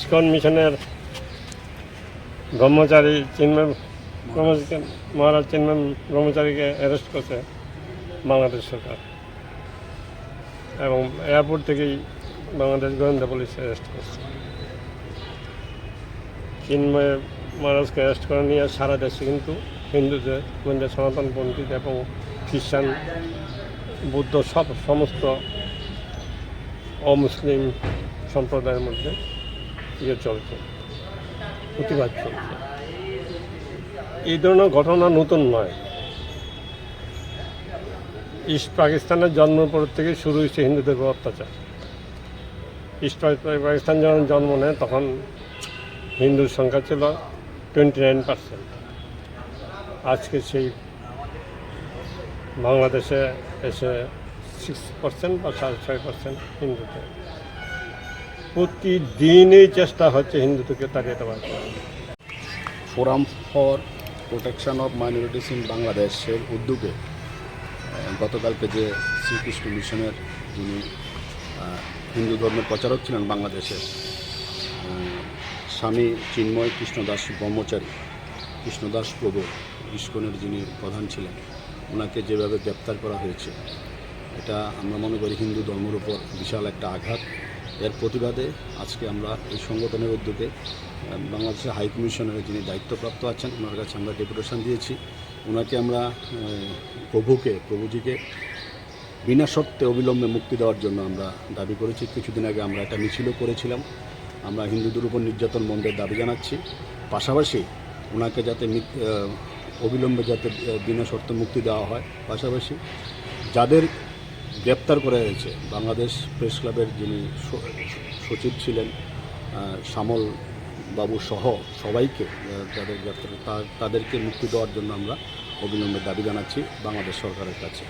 ISKCON মিশনের ব্রহ্মচারী চিন্ময় মহারাজ চিন্ময় ব্রহ্মচারীকে arrest করছে বাংলাদেশ সরকার, এবং এয়ারপোর্ট থেকেই বাংলাদেশ গোয়েন্দা পুলিশ অ্যারেস্ট করছে। চিন্ময় মহারাজকে অ্যারেস্ট করে নিয়ে সারা দেশে কিন্তু হিন্দুদের মধ্যে সনাতন পন্থীদের এবং খ্রিস্টান বৌদ্ধ সমস্ত অমুসলিম সম্প্রদায়ের মধ্যে চলছে, প্রতিবাদ চলছে। এই ধরনের ঘটনা নতুন নয়। ইস্ট পাকিস্তানের জন্মের পর থেকে শুরু হয়েছে হিন্দুদের উপর অত্যাচার। ইস্ট পাকিস্তান যখন জন্ম নেয় তখন হিন্দুর সংখ্যা ছিল 29%। আজকে সেই বাংলাদেশে এসে 6% বা 6.5% হিন্দুতে। প্রতিদিনই চেষ্টা হচ্ছে হিন্দুদেরকে তাড়িয়ে দেওয়ার। Forum for protection of minorities in বাংলাদেশের উদ্যোগে গতকালকে যে শ্রীকৃষ্ণ মিশনের যিনি হিন্দু ধর্মের প্রচারক ছিলেন বাংলাদেশের, স্বামী চিন্ময় কৃষ্ণদাস ব্রহ্মচারী, কৃষ্ণদাস প্রভু ইস্কনের যিনি প্রধান ছিলেন, ওনাকে যেভাবে গ্রেপ্তার করা হয়েছে, এটা আমরা মনে করি হিন্দু ধর্মের উপর বিশাল একটা আঘাত। এর প্রতিবাদে আজকে আমরা এই সংগঠনের উদ্যোগে বাংলাদেশের হাই কমিশনের যিনি দায়িত্বপ্রাপ্ত আছেন ওনার কাছে আমরা ডেপুটেশন দিয়েছি। ওনাকে আমরা প্রভুজিকে বিনা শর্তে অবিলম্বে মুক্তি দেওয়ার জন্য আমরা দাবি করেছি। কিছুদিন আগে আমরা একটা মিছিলও করেছিলাম। আমরা হিন্দুদের উপর নির্যাতন বন্ধের দাবি জানাচ্ছি। পাশাপাশি ওনাকে যাতে অবিলম্বে যাতে বিনা শর্তে মুক্তি দেওয়া হয়। পাশাপাশি যাদের গ্রেপ্তার করা হয়েছে, বাংলাদেশ প্রেস ক্লাবের যিনি সচিব ছিলেন শ্যামল বাবু সহ সবাইকে যাদের গ্রেপ্তার, তাদেরকে মুক্তি দেওয়ার জন্য আমরা অবিলম্বে দাবি জানাচ্ছি বাংলাদেশ সরকারের কাছে।